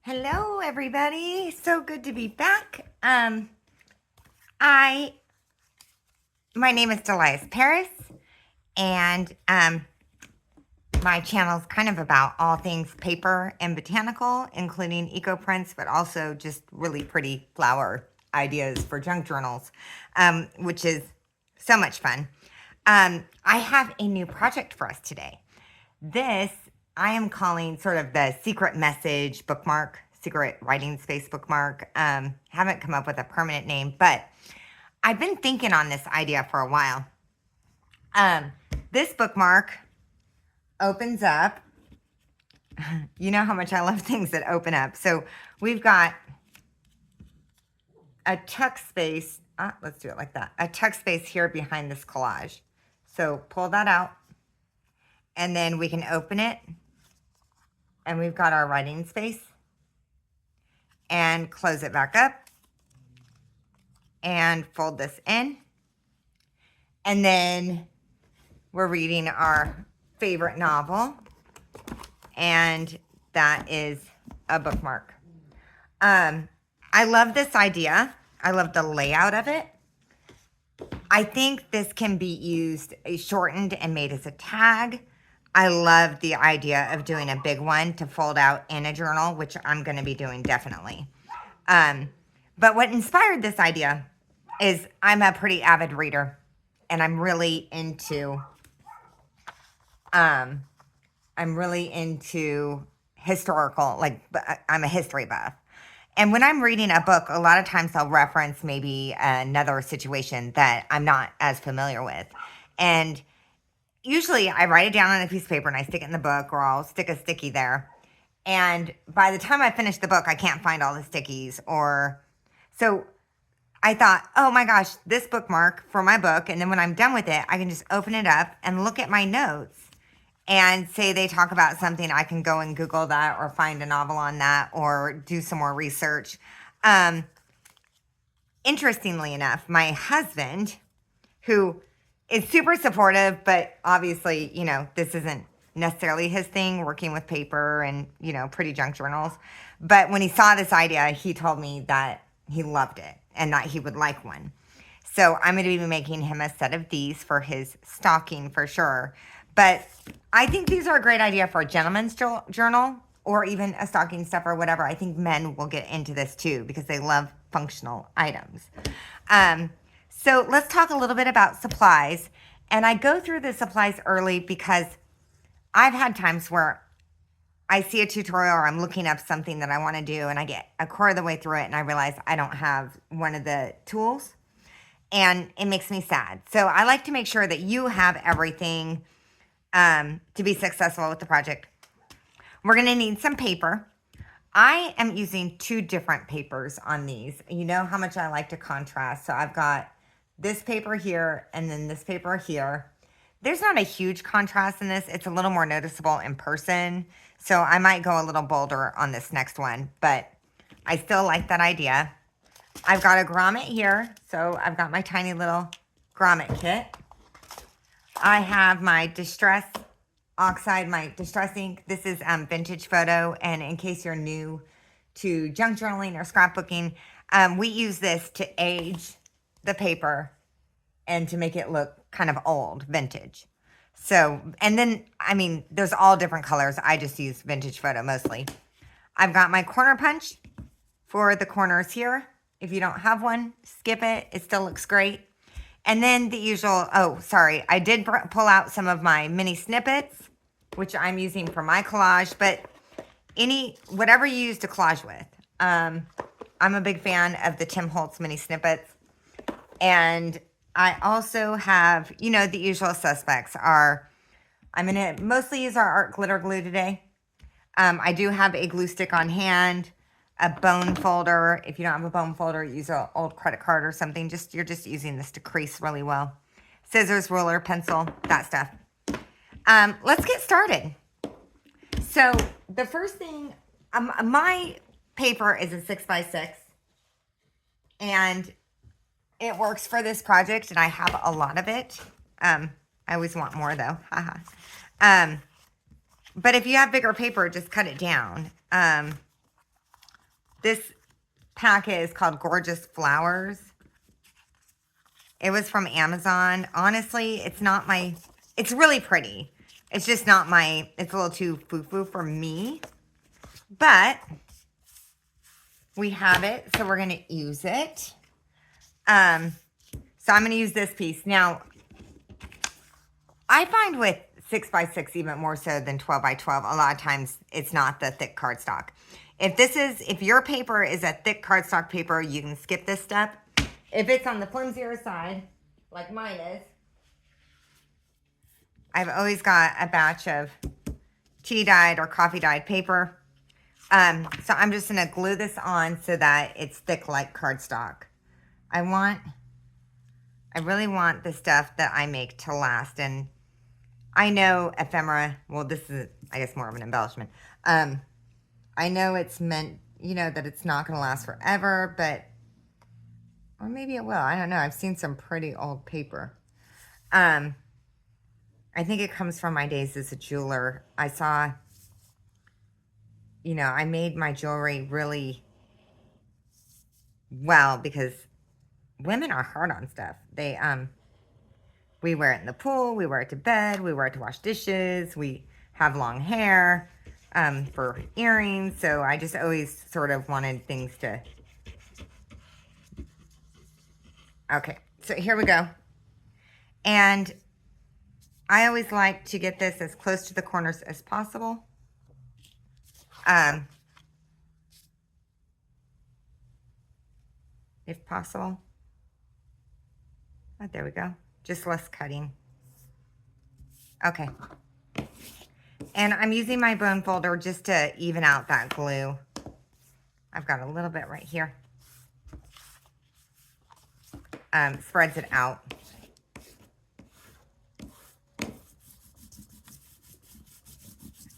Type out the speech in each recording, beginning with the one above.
Hello, everybody. So good to be back. My name is Delias Paris, and my channel is kind of about all things paper and botanical, including eco prints, but also just really pretty flower ideas for junk journals, which is so much fun. I have a new project for us today. This I am calling sort of the secret message bookmark, secret writing space bookmark. Haven't come up with a permanent name, but I've been thinking on this idea for a while. This bookmark opens up. You know how much I love things that open up. So we've got a tuck space. Let's do it like that. A tuck space here behind this collage. So pull that out. And then we can open it. And we've got our writing space. And close it back up. And fold this in. And then we're reading our favorite novel. And that is a bookmark. I love this idea. I love the layout of it. I think this can be used shortened and made as a tag. I love the idea of doing a big one to fold out in a journal, which I'm going to be doing definitely. But what inspired this idea is I'm a pretty avid reader, and I'm really into historical, like I'm a history buff. And when I'm reading a book, a lot of times I'll reference maybe another situation that I'm not as familiar with. And usually I write it down on a piece of paper and I stick it in the book, or I'll stick a sticky there. And by the time I finish the book, I can't find all the stickies. So I thought, oh my gosh, this bookmark for my book. And then when I'm done with it, I can just open it up and look at my notes. And say they talk about something, I can go and Google that or find a novel on that or do some more research. Interestingly enough, my husband, who is super supportive, but obviously, this isn't necessarily his thing, working with paper and, pretty junk journals. But when he saw this idea, he told me that he loved it and that he would like one. So I'm going to be making him a set of these for his stocking for sure. But I think these are a great idea for a gentleman's journal or even a stocking stuffer or whatever. I think men will get into this too because they love functional items. So let's talk a little bit about supplies. And I go through the supplies early because I've had times where I see a tutorial or I'm looking up something that I want to do and I get a quarter of the way through it and I realize I don't have one of the tools. And it makes me sad. So I like to make sure that you have everything to be successful with the project. We're going to need some paper. I am using 2 different papers on these. You know how much I like to contrast. So I've got this paper here and then this paper here. There's not a huge contrast in this. It's a little more noticeable in person. So I might go a little bolder on this next one, but I still like that idea. I've got a grommet here. So I've got my tiny little grommet kit. I have my Distress Oxide, my Distress ink. This is Vintage Photo. And in case you're new to junk journaling or scrapbooking, we use this to age the paper and to make it look kind of old, vintage. So, and then, there's all different colors. I just use Vintage Photo mostly. I've got my corner punch for the corners here. If you don't have one, skip it. It still looks great. And then the usual, I did pull out some of my mini snippets, which I'm using for my collage, but whatever you use to collage with. I'm a big fan of the Tim Holtz mini snippets. And I also have, the usual suspects are, I'm going to mostly use our art glitter glue today. I do have a glue stick on hand. A bone folder. If you don't have a bone folder, use an old credit card or something. You're just using this to crease really well. Scissors, ruler, pencil, that stuff. Let's get started. So the first thing, my paper is a 6x6, and it works for this project, and I have a lot of it. I always want more though. But if you have bigger paper, just cut it down. This packet is called Gorgeous Flowers. It was from Amazon. Honestly, it's not my, it's really pretty. It's just not my, it's a little too foo-foo for me. But we have it, so we're going to use it. So I'm going to use this piece. Now, I find with 6x6 even more so than 12x12, a lot of times it's not the thick cardstock. If your paper is a thick cardstock paper, you can skip this step. If it's on the flimsier side, like mine is, I've always got a batch of tea dyed or coffee dyed paper. So I'm just going to glue this on so that it's thick like cardstock. I really want the stuff that I make to last. And I know ephemera, well, this is, I guess, more of an embellishment. I know it's meant, you know, that it's not going to last forever, but, or maybe it will. I don't know. I've seen some pretty old paper. I think it comes from my days as a jeweler. I saw, you know, I made my jewelry really well because women are hard on stuff. We wear it in the pool, we wear it to bed, we wear it to wash dishes, we have long hair for earrings. So I just always sort of wanted things to... Okay, so here we go. And I always like to get this as close to the corners as possible. If possible. Oh, there we go. Just less cutting. Okay. And I'm using my bone folder just to even out that glue. I've got a little bit right here. Spreads it out.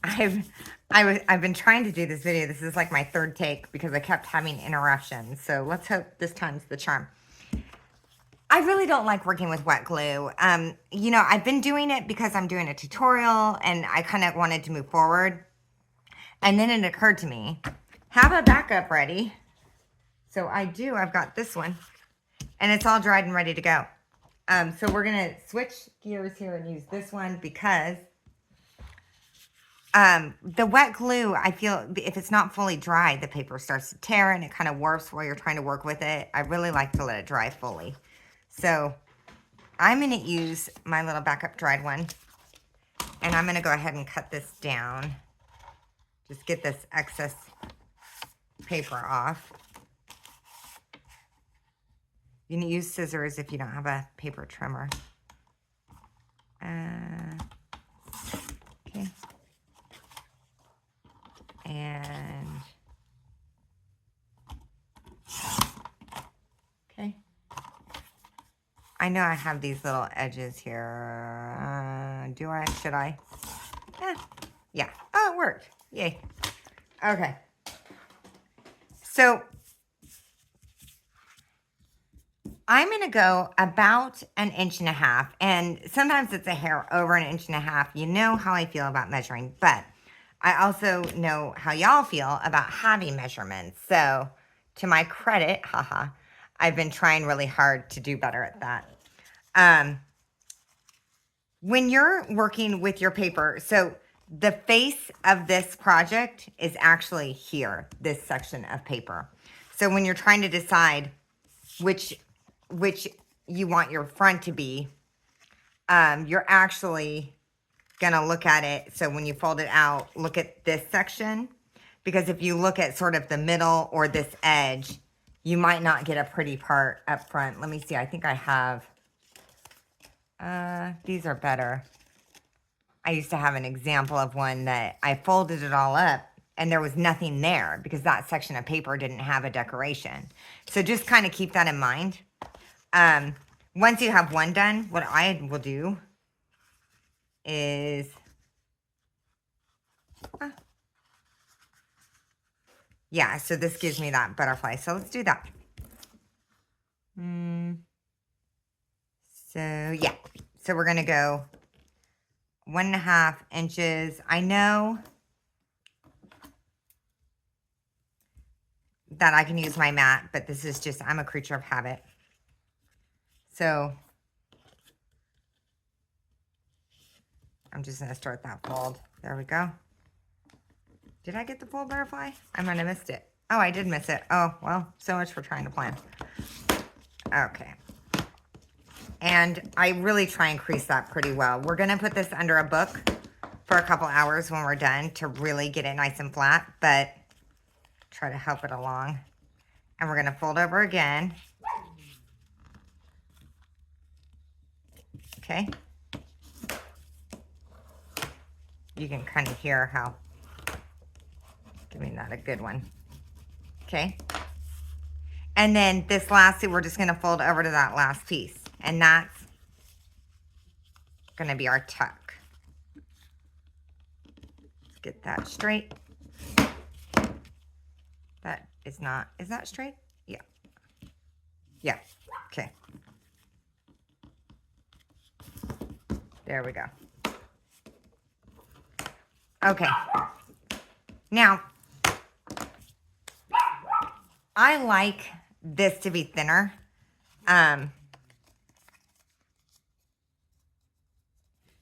I've been trying to do this video. This is like my third take because I kept having interruptions. So let's hope this time's the charm. I really don't like working with wet glue. You know, I've been doing it because I'm doing a tutorial and I kind of wanted to move forward. And then it occurred to me, have a backup ready. So I do, I've got this one and it's all dried and ready to go. So we're going to switch gears here and use this one because the wet glue, I feel if it's not fully dried, the paper starts to tear and it kind of warps while you're trying to work with it. I really like to let it dry fully. So I'm going to use my little backup dried one and I'm going to go ahead and cut this down. Just get this excess paper off. You can use scissors if you don't have a paper trimmer. Okay. And okay. I know I have these little edges here. Do I? Should I? Yeah. Oh, it worked. Yay. Okay. So I'm going to go about 1.5 inches. And sometimes it's a hair over 1.5 inches. You know how I feel about measuring. But I also know how y'all feel about having measurements. So to my credit, haha, I've been trying really hard to do better at that. When you're working with your paper, so the face of this project is actually here, this section of paper. So when you're trying to decide which you want your front to be, you're actually gonna look at it. So when you fold it out, look at this section, because if you look at sort of the middle or this edge, you might not get a pretty part up front. Let me see. I think I have, these are better. I used to have an example of one that I folded it all up and there was nothing there because that section of paper didn't have a decoration. So just kind of keep that in mind. Once you have one done, what I will do is, yeah, so this gives me that butterfly. So let's do that. So yeah, so we're going to go 1.5 inches. I know that I can use my mat, but this is just, I'm a creature of habit. So I'm just going to start that fold. There we go. Did I get the full butterfly? I might have missed it. Oh, I did miss it. Oh, well, so much for trying to plan. Okay. And I really try and crease that pretty well. We're going to put this under a book for a couple hours when we're done to really get it nice and flat, but try to help it along. And we're going to fold over again. Okay. You can kind of hear how, giving that a good one. Okay. And then this last, we're just going to fold over to that last piece. And that's going to be our tuck. Let's get that straight. That is not, is that straight? Yeah. Yeah. Okay. There we go. Okay. Now, I like this to be thinner.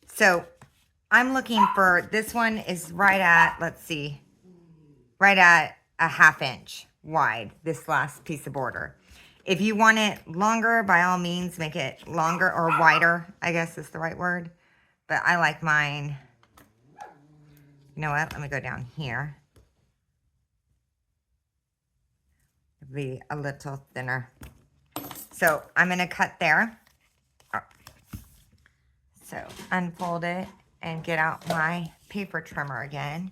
So I'm looking for, this one is right at, let's see, right at a 1/2 inch wide, this last piece of border. If you want it longer, by all means, make it longer or wider, I guess is the right word. But I like mine, you know what, let me go down here. It'll be a little thinner. So I'm going to cut there. So unfold it and get out my paper trimmer again.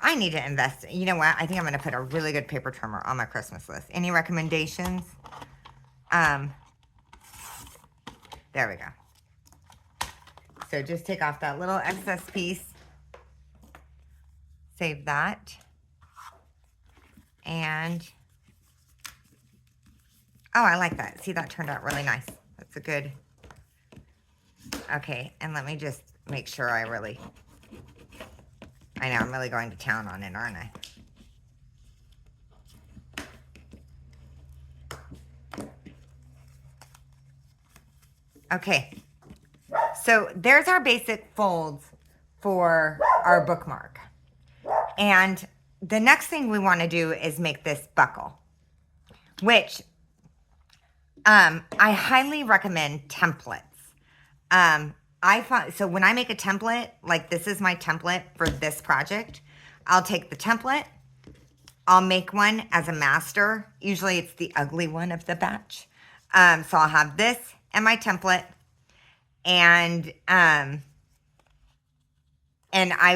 I need to invest. You know what? I think I'm going to put a really good paper trimmer on my Christmas list. Any recommendations? There we go. So just take off that little excess piece. Save that. And, oh, I like that. See, that turned out really nice. That's a good, okay. And let me just make sure I know I'm really going to town on it, aren't I? Okay, so there's our basic folds for our bookmark. And the next thing we want to do is make this buckle, which I highly recommend templates. I find, so when I make a template, like this is my template for this project, I'll take the template, I'll make one as a master. Usually it's the ugly one of the batch. So I'll have this and my template, and I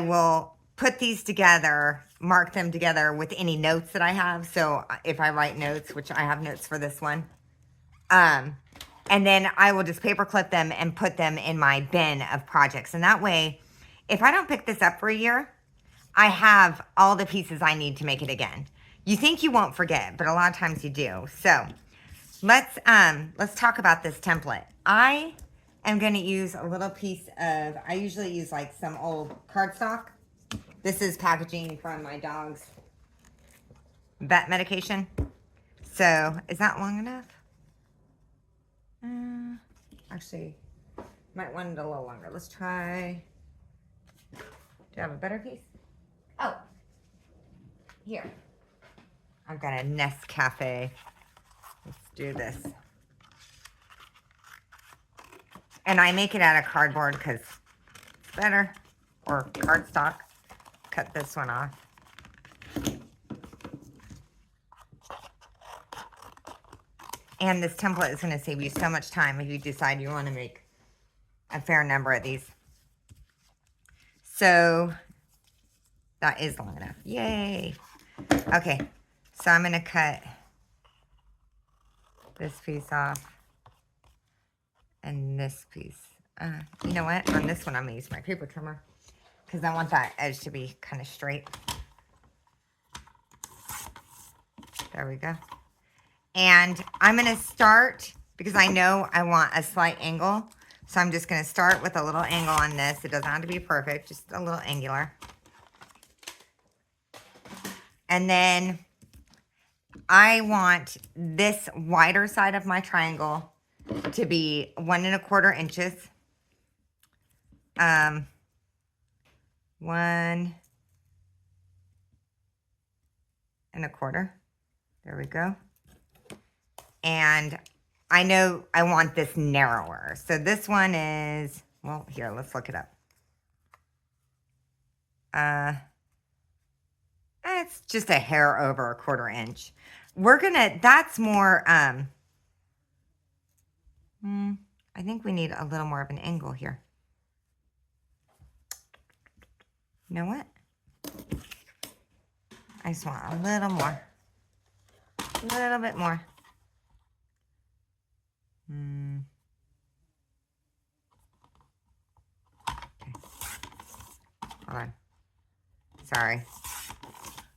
will put these together, mark them together with any notes that I have. So if I write notes, which I have notes for this one, and then I will just paper clip them and put them in my bin of projects. And that way, if I don't pick this up for a year, I have all the pieces I need to make it again. You think you won't forget, but a lot of times you do. So let's talk about this template. I am going to use a little piece of, I usually use like some old cardstock. This is packaging from my dog's vet medication. So is that long enough? Actually, might want it a little longer. Let's try. Do you have a better piece? Oh, here. I've got a Nescafe. Let's do this. And I make it out of cardboard because it's better, or cardstock. Cut this one off. And this template is going to save you so much time if you decide you want to make a fair number of these. So that is long enough. Yay. Okay. So I'm going to cut this piece off and this piece. You know what? On this one, I'm going to use my paper trimmer because I want that edge to be kind of straight. There we go. And I'm going to start, because I know I want a slight angle, so I'm just going to start with a little angle on this. It doesn't have to be perfect, just a little angular. And then I want this wider side of my triangle to be 1¼ inches. 1¼ There we go. And I know I want this narrower. So this one is, well, here, let's look it up. It's just a hair over 1/4 inch. That's more, I think we need a little more of an angle here. You know what? I just want a little more. A little bit more. Okay. Hold on. Sorry.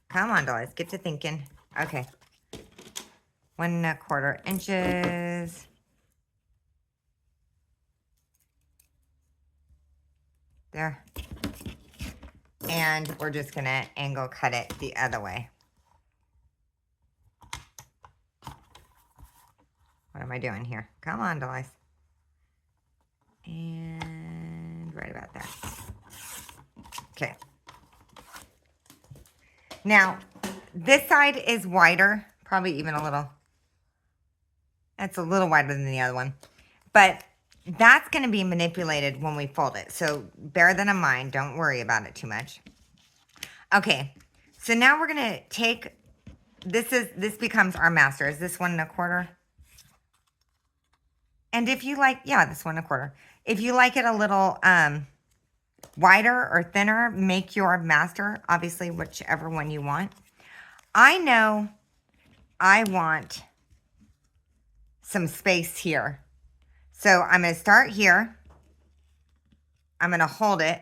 Come on, dollies. Get to thinking. Okay. 1¼ inches. There. And we're just going to angle cut it the other way. What am I doing here? Come on, dollies. And right about there. Okay. Now, this side is wider, probably even a little. That's a little wider than the other one. But that's going to be manipulated when we fold it. So bear that in mind. Don't worry about it too much. Okay. So now we're going to take, this becomes our master. Is this 1¼ And if you like, yeah, this 1¼ If you like it a little wider or thinner, make your master, obviously, whichever one you want. I know I want some space here. So I'm going to start here. I'm going to hold it.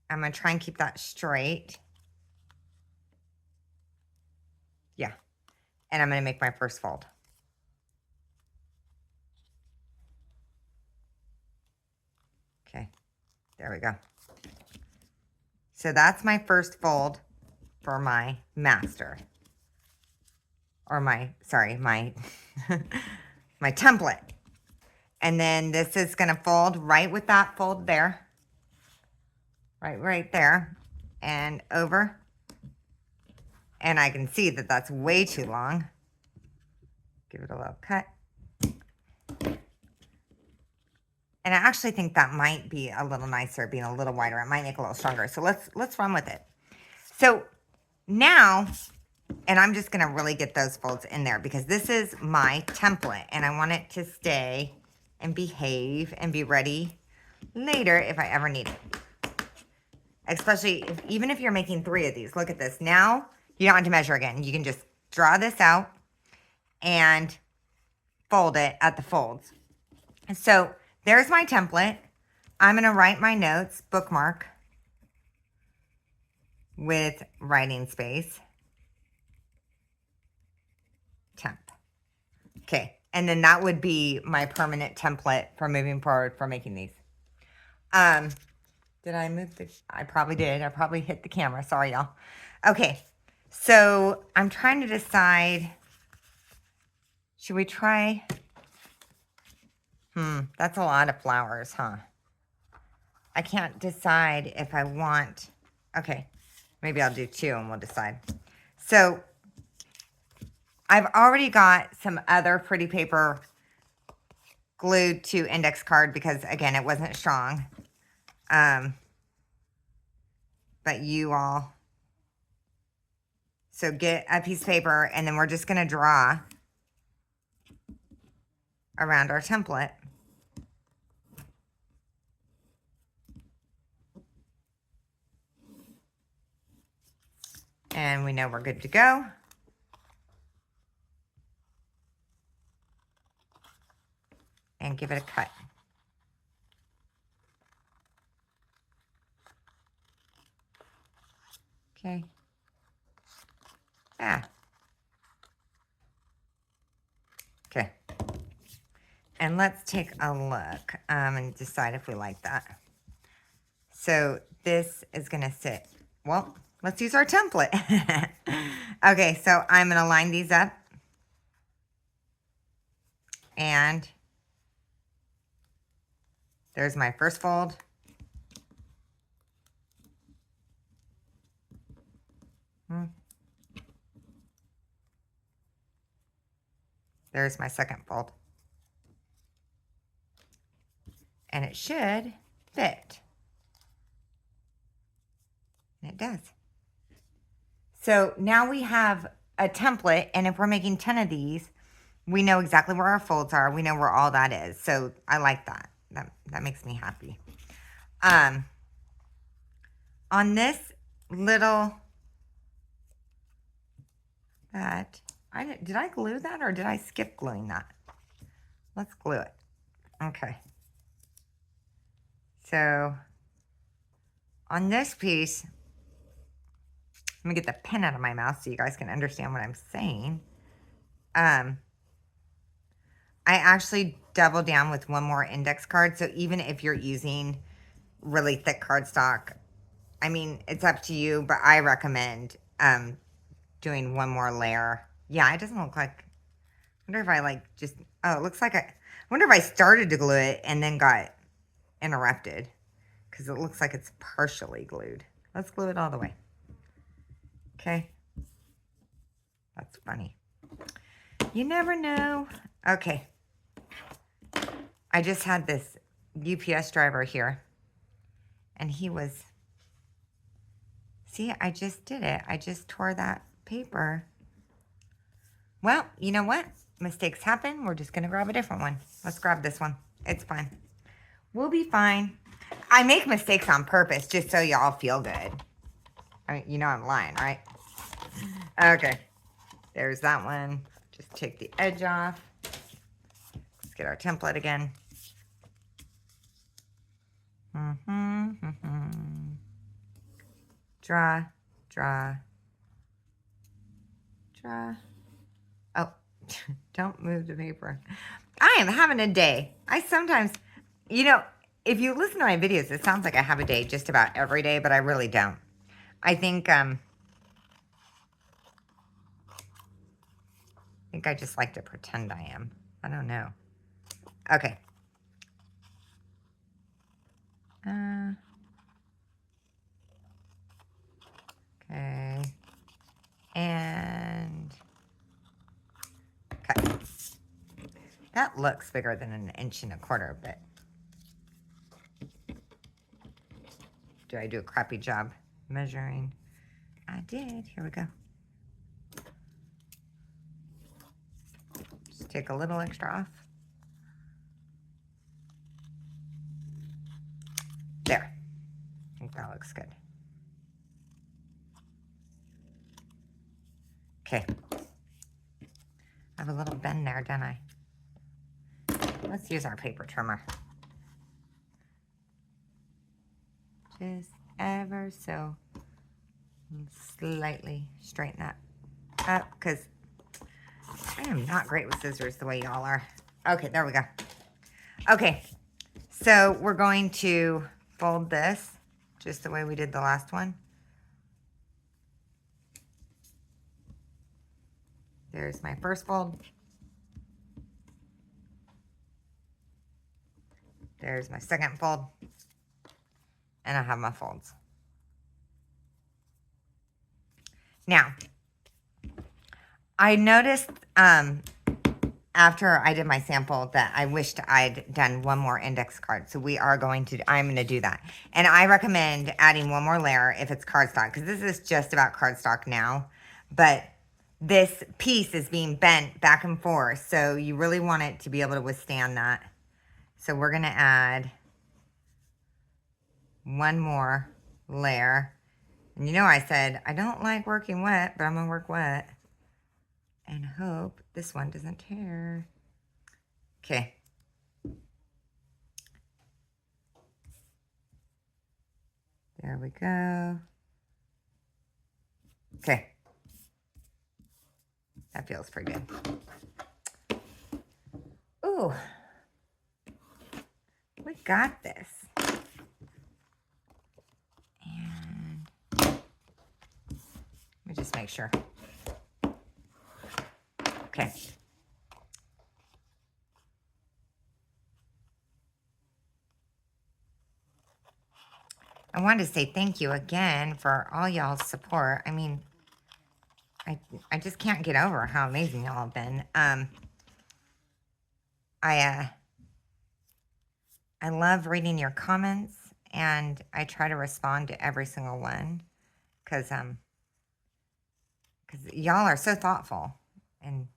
I'm going to try and keep that straight. Yeah. And I'm going to make my first fold. Okay. There we go. So that's my first fold for my master. Or my, sorry, my, my template. And then this is going to fold right with that fold there. Right there. And over. And I can see that that's way too long. Give it a little cut. And I actually think that might be a little nicer, being a little wider. It might make it a little stronger. So let's run with it. So now, and I'm just going to really get those folds in there because this is my template. And I want it to stay and behave and be ready later if I ever need it. Especially, even if you're making 3 of these. Look at this. Now, you don't have to measure again. You can just draw this out and fold it at the folds. So there's my template. I'm going to write my notes, bookmark, with writing space. Temp. Okay. And then that would be my permanent template for moving forward for making these. Did I move the, I probably did. I probably hit the camera. Sorry, y'all. Okay. So I'm trying to decide, should we try, that's a lot of flowers, huh? I can't decide if I want, okay, maybe I'll do 2 and we'll decide. So I've already got some other pretty paper glued to index card because, again, it wasn't strong. But you all, so get a piece of paper and then we're just going to draw around our template. And we know we're good to go. And give it a cut. Okay. Yeah. Okay. And let's take a look and decide if we like that. So this is going to sit, well, let's use our template. Okay, so I'm going to line these up. And there's my first fold. There's my second fold. And it should fit. And it does. So now we have a template, and if we're making 10 of these, we know exactly where our folds are. We know where all that is. So I like that. That makes me happy. On this little, did I glue that or did I skip gluing that? Let's glue it. Okay. So on this piece, let me get the pen out of my mouth so you guys can understand what I'm saying. I actually double down with one more index card. So even if you're using really thick cardstock, I mean, it's up to you, but I recommend doing one more layer. Yeah, it doesn't look like, I wonder if I like just, oh, it looks like I wonder if I started to glue it and then got interrupted because it looks like it's partially glued. Let's glue it all the way. Okay. That's funny. You never know. Okay. I just had this UPS driver here and he was, see, I just did it. I just tore that paper. Well, you know what? Mistakes happen. We're just going to grab a different one. Let's grab this one. It's fine. We'll be fine. I make mistakes on purpose just so y'all feel good. I mean, you know I'm lying, right? Okay. There's that one. Just take the edge off. Let's get our template again. Draw, draw, draw. Oh, don't move the paper. I am having a day. I sometimes, you know, if you listen to my videos, it sounds like I have a day just about every day, but I really don't. I think I just like to pretend I am. I don't know. Okay. Okay. And cut. That looks bigger than 1.25 inches, but do I do a crappy job measuring? I did. Here we go. Just take a little extra off. There. I think that looks good. Okay. I have a little bend there, don't I? Let's use our paper trimmer. Just ever so slightly straighten that up because I am not great with scissors the way y'all are. Okay, there we go. Okay, so we're going to fold this just the way we did the last one. There's my first fold. There's my second fold. And I have my folds. Now, I noticed after I did my sample that I wished I'd done one more index card. So I'm going to do that. And I recommend adding one more layer if it's cardstock, because this is just about cardstock now. But this piece is being bent back and forth, so you really want it to be able to withstand that. So we're going to add one more layer. And you know I said I don't like working wet, but I'm going to work wet and hope this one doesn't tear. Okay. There we go. Okay. That feels pretty good. Ooh. We got this. And let me just make sure. Okay. I wanted to say thank you again for all y'all's support. I mean, I just can't get over how amazing y'all have been. I love reading your comments, and I try to respond to every single one because y'all are so thoughtful and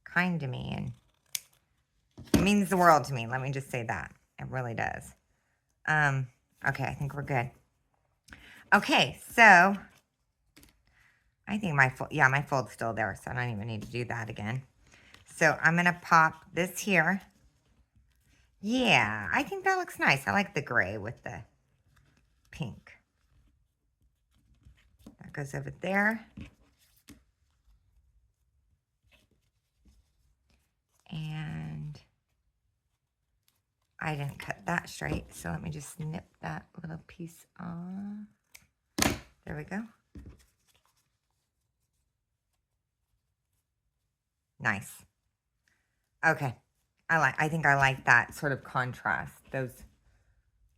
kind to me, and it means the world to me. Let me just say that. It really does. Okay, I think we're good. Okay, so I think my fold's still there, so I don't even need to do that again. So I'm going to pop this here. Yeah, I think that looks nice. I like the gray with the pink. That goes over there. And I didn't cut that straight, so let me just snip that little piece off. There we go. Nice. Okay. I think I like that sort of contrast. Those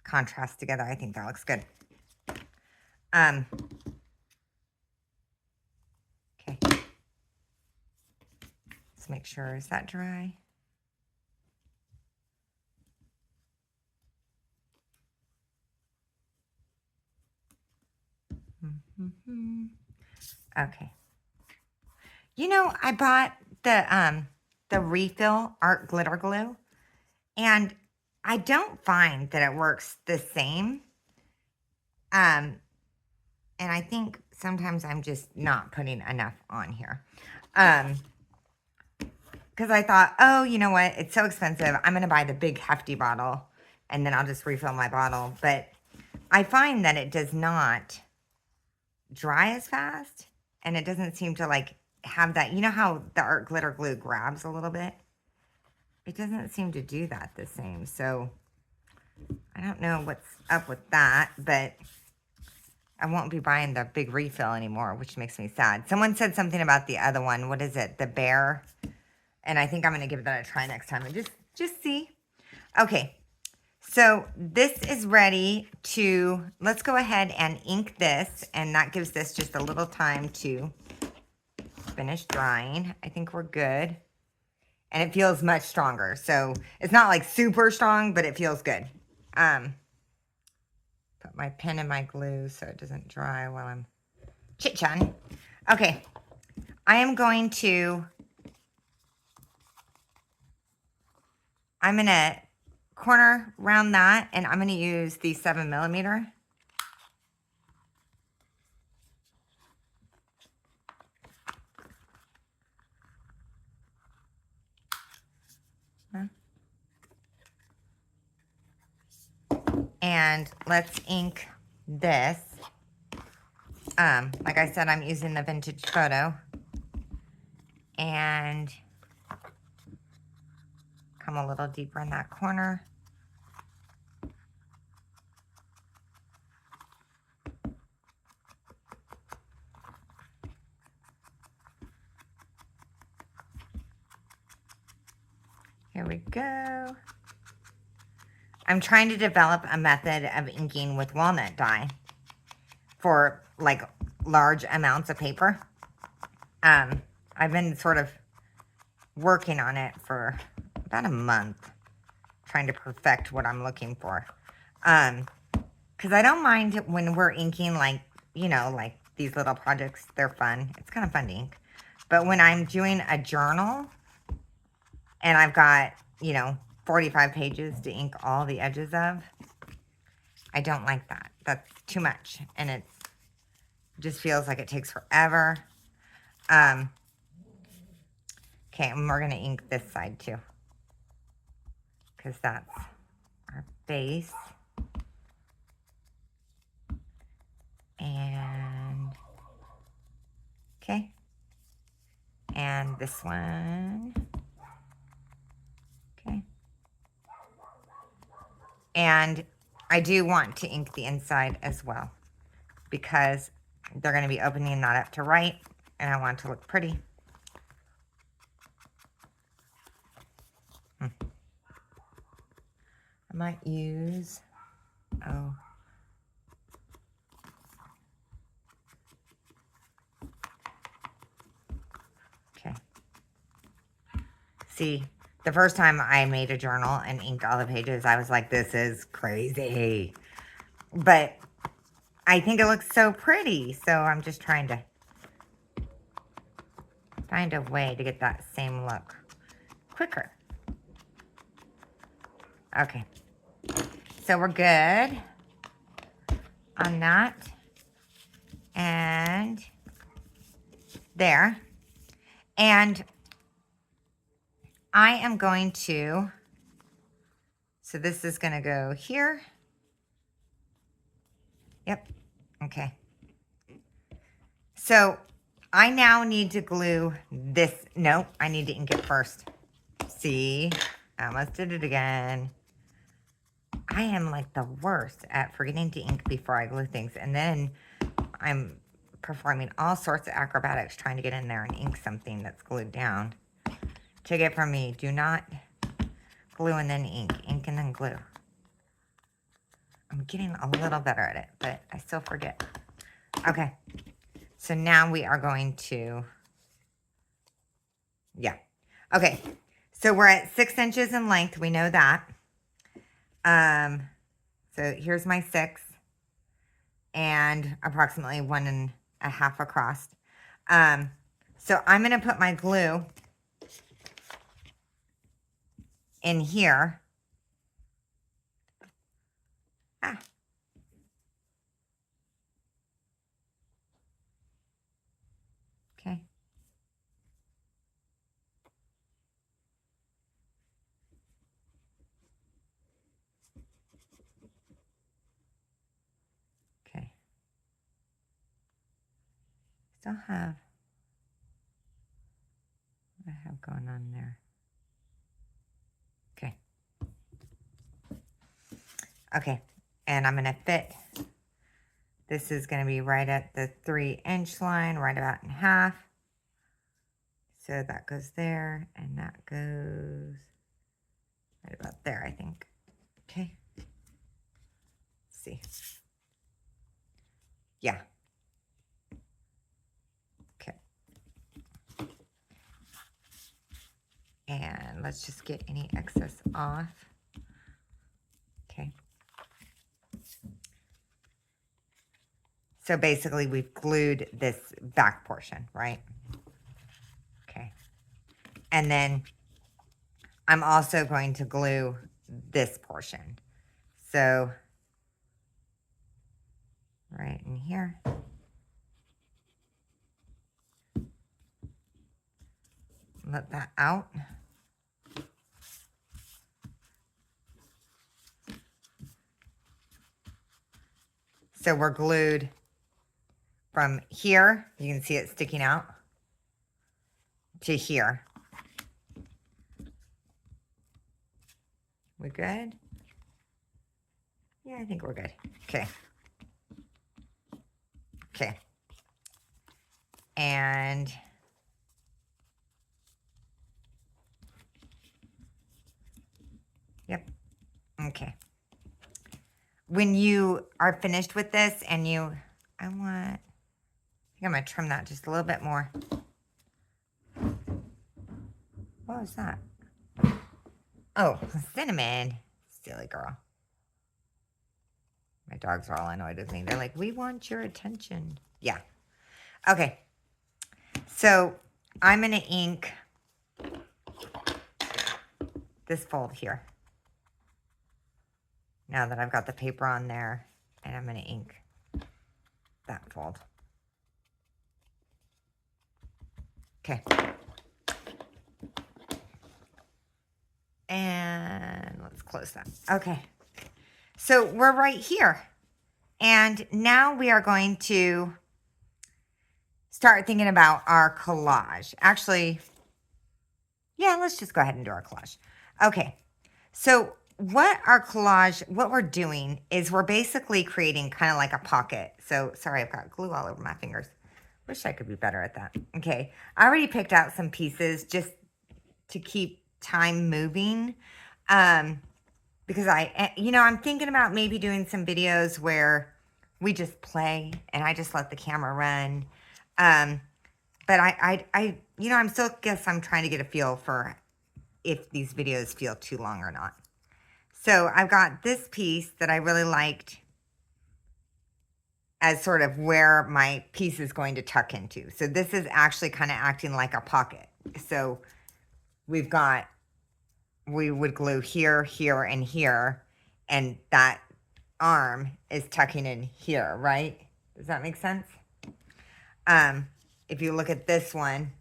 contrasts together. I think that looks good. Okay. Let's make sure, is that dry? Okay. You know, I bought the refill art glitter glue, and I don't find that it works the same. And I think sometimes I'm just not putting enough on here. Because I thought, oh, you know what? It's so expensive. I'm going to buy the big hefty bottle, and then I'll just refill my bottle. But I find that it does not dry as fast, and it doesn't seem to like have that. You know how the art glitter glue grabs a little bit? It doesn't seem to do that the same. So I don't know what's up with that, but I won't be buying the big refill anymore, which makes me sad. Someone said something about the other one. What is it? The bear. And I think I'm going to give that a try next time and just see. Okay. So this is ready to, let's go ahead and ink this. And that gives this just a little time to finish drying. I think we're good. And it feels much stronger. So it's not like super strong, but it feels good. Put my pen in my glue so it doesn't dry while I'm chit-chatting. Okay. I'm going to corner round that, and I'm going to use the 7mm. And let's ink this. Like I said, I'm using the vintage photo. And come a little deeper in that corner. Here we go. I'm trying to develop a method of inking with walnut dye for like large amounts of paper. I've been sort of working on it for about a month, trying to perfect what I'm looking for. Because I don't mind when we're inking, like, you know, like these little projects, they're fun. It's kind of fun to ink. But when I'm doing a journal and I've got, you know, 45 pages to ink all the edges of, I don't like that. That's too much. And it just feels like it takes forever. Okay, and we're going to ink this side too, because that's our base. And, okay. And this one. Okay. And I do want to ink the inside as well, because they're going to be opening that up to write, and I want it to look pretty. I might use, oh. Okay. See, the first time I made a journal and inked all the pages, I was like, this is crazy. But I think it looks so pretty. So I'm just trying to find a way to get that same look quicker. Okay. So we're good on that. And there. And I am going to, so this is going to go here. Yep. Okay. So I now need to glue this. No, I need to ink it first. See, I almost did it again. I am like the worst at forgetting to ink before I glue things. And then I'm performing all sorts of acrobatics trying to get in there and ink something that's glued down. Take it from me. Do not glue and then ink. Ink and then glue. I'm getting a little better at it, but I still forget. Okay. So now we are going to, yeah. Okay. So we're at 6 inches in length. We know that. So here's my 6 and approximately 1.5 across. So I'm going to put my glue in here. Ah. Okay. Okay. Still have what I have going on there. Okay. Okay. And I'm going to fit. This is going to be right at the 3-inch line, right about in half. So that goes there, and that goes right about there, I think. Okay. Let's see. Yeah. Okay. And let's just get any excess off. Okay. So basically we've glued this back portion, right? Okay. And then I'm also going to glue this portion. So right in here. Let that out. So we're glued from here, you can see it sticking out, to here. We good? Yeah, I think we're good. Okay. Okay. And yep. Okay. When you are finished with this and you, I think I'm going to trim that just a little bit more. What was that? Oh, cinnamon. Silly girl. My dogs are all annoyed with me. They're like, we want your attention. Yeah. Okay. So I'm going to ink this fold here. Now that I've got the paper on there, and I'm going to ink that fold. Okay. And let's close that. Okay. So we're right here. And now we are going to start thinking about our collage. Actually, yeah, let's just go ahead and do our collage. Okay. So what we're doing is we're basically creating kind of like a pocket. So sorry, I've got glue all over my fingers. Wish I could be better at that. Okay. I already picked out some pieces just to time moving. Because I'm thinking about maybe doing some videos where we just play and I just let the camera run. But I'm still guess I'm trying to get a feel for if these videos feel too long or not. So I've got this piece that I really liked as sort of where my piece is going to tuck into. So this is actually kind of acting like a pocket. So we would glue here, here, and here, and that arm is tucking in here, right? Does that make sense? If you look at this one,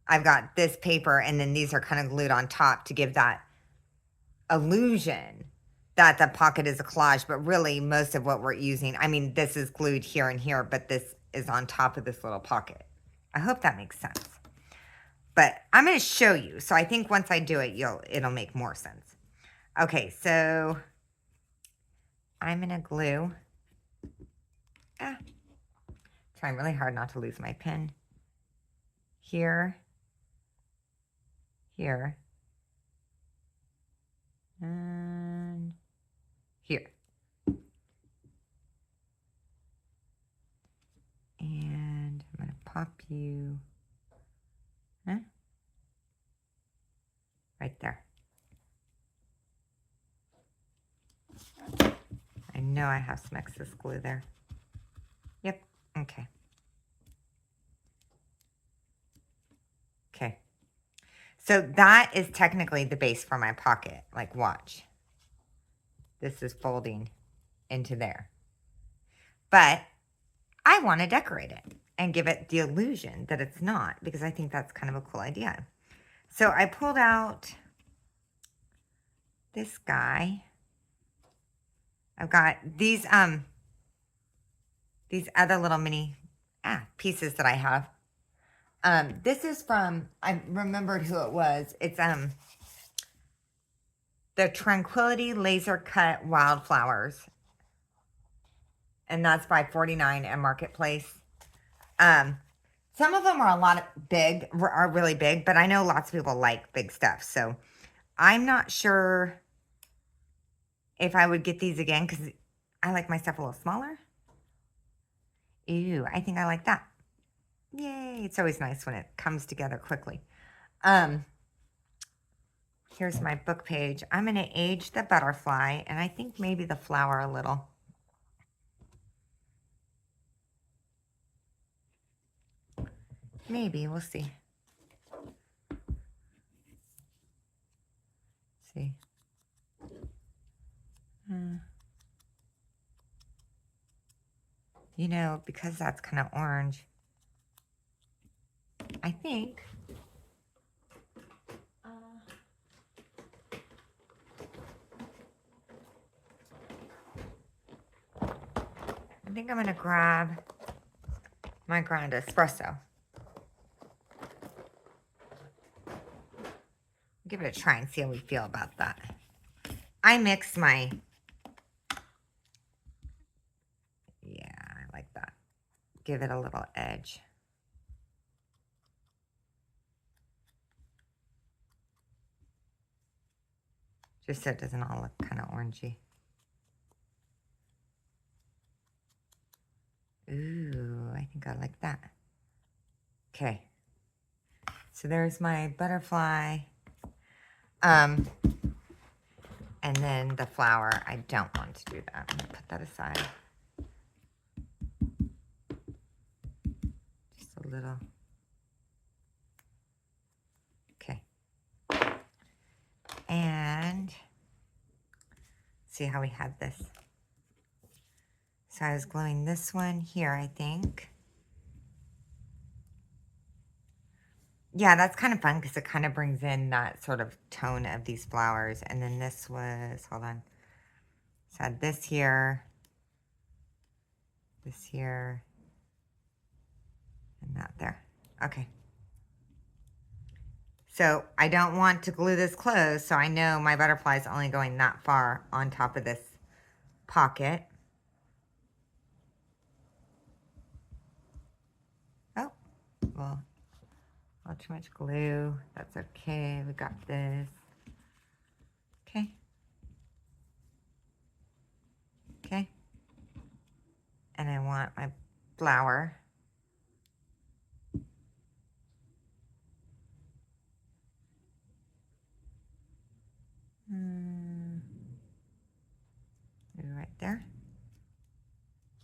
I've got this paper, and then these are kind of glued on top to give that illusion that the pocket is a collage, but really most of what we're using, I mean, this is glued here and here, but this is on top of this little pocket. I hope that makes sense. But I'm going to show you. So I think once I do it, it'll make more sense. Okay, so I'm going to glue. Trying really hard not to lose my pen. Here. Here. And here. And I'm going to pop you right there. I know I have some excess glue there. Yep. Okay. Okay. So that is technically the base for my pocket. Like, watch. This is folding into there. But I want to decorate it and give it the illusion that it's not, because I think that's kind of a cool idea. So I pulled out this guy. I've got these other little mini pieces that I have. This is from, I remembered who it was. It's the Tranquility Laser Cut Wildflowers. And that's by 49 and Marketplace. Some of them are really big, but I know lots of people like big stuff. So I'm not sure if I would get these again, because I like my stuff a little smaller. Ew, I think I like that. Yay, it's always nice when it comes together quickly. Here's my book page. I'm going to age the butterfly, and I think maybe the flower a little. Maybe, we'll see. See. You know, because that's kind of orange, I think I'm going to grab my ground espresso. Give it a try and see how we feel about that. I mixed my, I like that. Give it a little edge. Just so it doesn't all look kind of orangey. Ooh, I think I like that. Okay. So there's my butterfly. And then the flower, I don't want to do that. I'm going to put that aside. Just a little. Okay. And see how we had this. So I was gluing this one here, I think. Yeah, that's kind of fun because it kind of brings in that sort of tone of these flowers. And then this was, hold on. So I had this here, and that there. Okay. So I don't want to glue this closed, so I know my butterfly is only going that far on top of this pocket. Oh, well, Not too much glue. That's okay. We got this. Okay. Okay. And I want my flower. Maybe right there.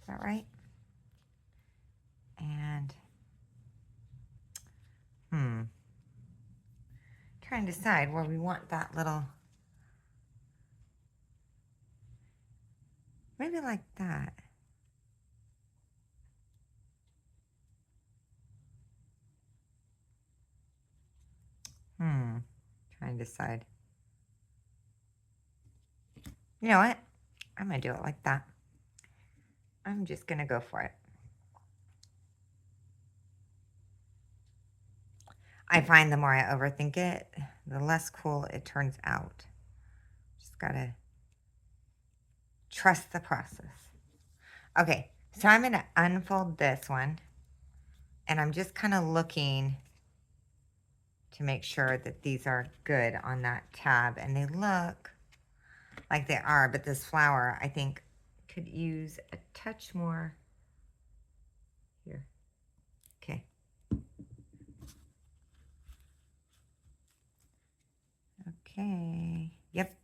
Is that right? And trying to decide where we want that little, maybe like that. Trying to decide. You know what? I'm gonna do it like that. I'm just gonna go for it. I find the more I overthink it, the less cool it turns out. Just gotta trust the process. Okay, so I'm gonna unfold this one, and I'm just kind of looking to make sure that these are good on that tab, and they look like they are, but this flower, I think, could use a touch more here. Okay. Okay. Yep.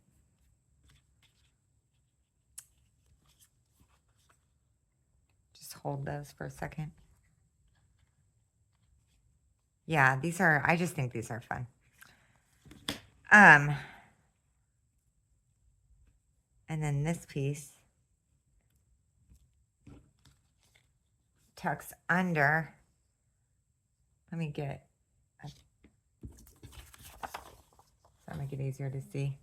Just hold those for a second. Yeah, these are, I just think these are fun. And then this piece tucks under. Let me get a, that'll make it easier to see.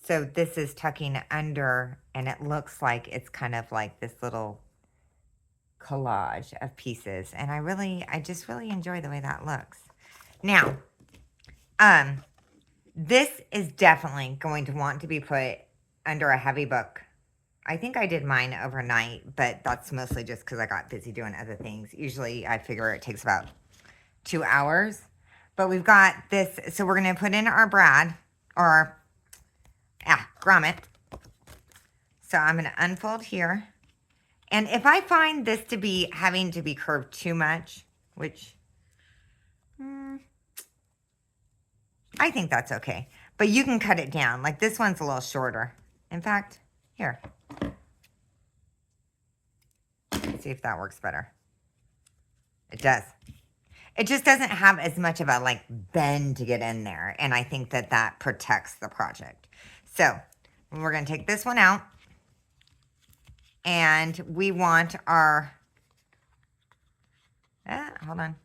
So this is tucking under, and it looks like it's kind of like this little collage of pieces. And I just really enjoy the way that looks. Now, this is definitely going to want to be put under a heavy book. I think I did mine overnight, but that's mostly just because I got busy doing other things. Usually I figure it takes about 2 hours. But we've got this, so we're going to put in our brad, or grommet. So I'm going to unfold here. And if I find this to be having to be curved too much, which I think that's okay. But you can cut it down. Like this one's a little shorter. In fact, here. Let's see if that works better. It does. It just doesn't have as much of a like bend to get in there. And I think that that protects the project. So we're going to take this one out. And we want our, hold on.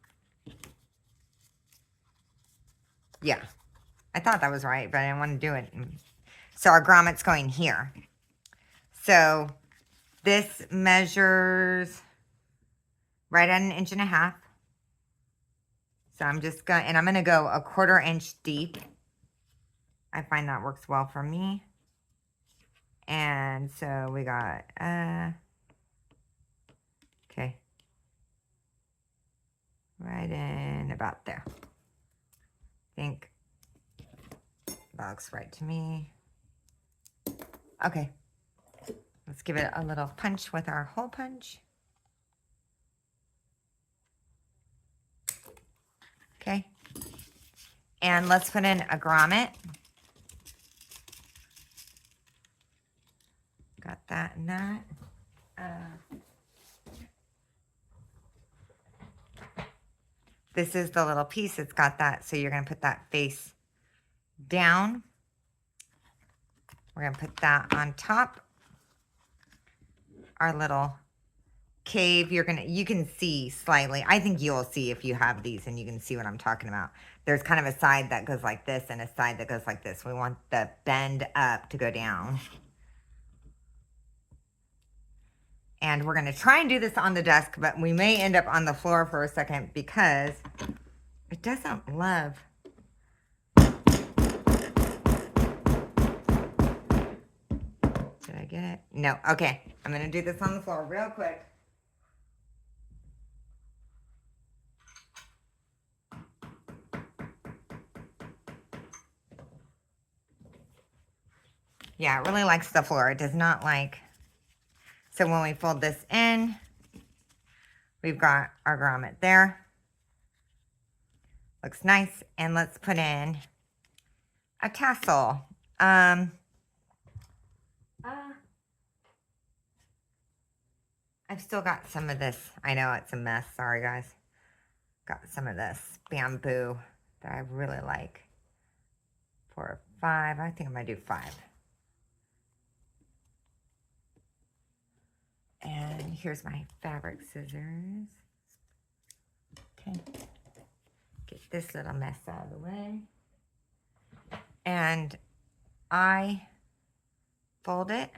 Yeah, I thought that was right, but I didn't want to do it. So our grommet's going here. So this measures right at 1.5 inches. So I'm just going, and I'm going to go 1/4 inch deep. I find that works well for me. And so we got, okay, right in about there. I think that looks right to me. Okay, let's give it a little punch with our hole punch. Okay, and let's put in a grommet. Got that and that. This is the little piece that's got that. So you're going to put that face down. We're going to put that on top. Our little cave, you can see slightly. I think you'll see if you have these and you can see what I'm talking about. There's kind of a side that goes like this and a side that goes like this. We want the bend up to go down. And we're going to try and do this on the desk, but we may end up on the floor for a second because it doesn't love. Did I get it? No. Okay. I'm going to do this on the floor real quick. Yeah, it really likes the floor. It does not like, so when we fold this in, we've got our grommet there. Looks nice. And let's put in a tassel. I've still got some of this. I know it's a mess. Sorry, guys. Got some of this bamboo that I really like. 4 or 5. I think I'm going to do 5. And here's my fabric scissors. Okay. Get this little mess out of the way. And I fold it.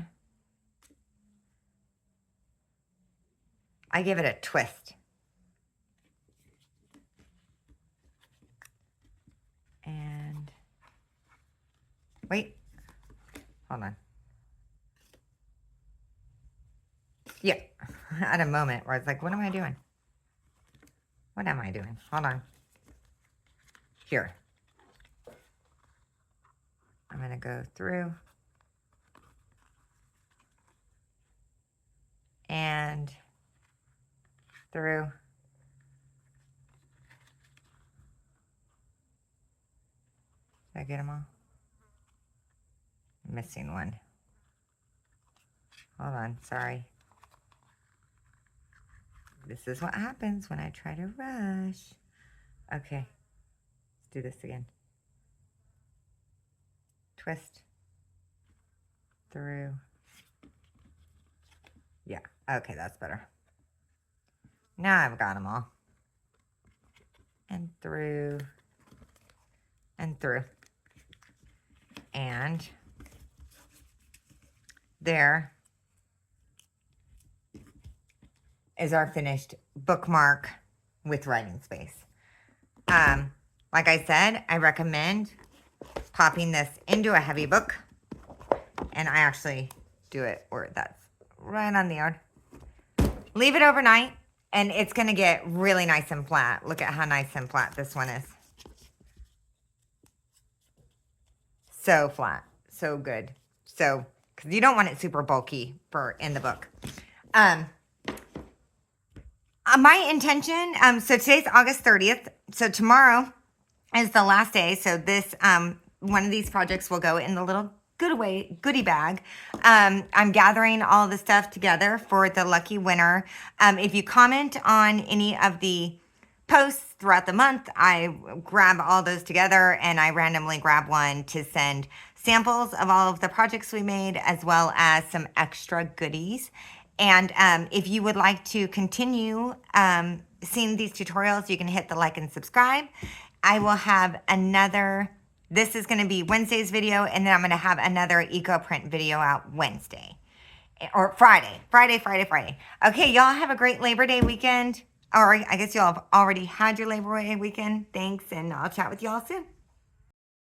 I give it a twist. And wait, hold on. Yeah, I had a moment where I was like, what am I doing? What am I doing? Hold on. Here. I'm going to go through. And through. Did I get them all? I'm missing one. Hold on, sorry. This is what happens when I try to rush. Okay, let's do this again. Twist. Through. Yeah, okay, that's better. Now I've got them all. And through. And through. And there is our finished bookmark with writing space. Like I said, I recommend popping this into a heavy book. And I actually do it where that's right on the yard. Leave it overnight and it's going to get really nice and flat. Look at how nice and flat this one is. So flat, so good. So, because you don't want it super bulky for in the book. My intention, so today's August 30th. So tomorrow is the last day. So this, one of these projects will go in the little goodie bag. I'm gathering all the stuff together for the lucky winner. If you comment on any of the posts throughout the month, I grab all those together and I randomly grab one to send samples of all of the projects we made as well as some extra goodies. And if you would like to continue seeing these tutorials, you can hit the like and subscribe. I will have another, this is going to be Wednesday's video, and then I'm going to have another eco print video out Wednesday or Friday. Okay, y'all have a great Labor Day weekend. Or I guess y'all have already had your Labor Day weekend. Thanks, and I'll chat with y'all soon.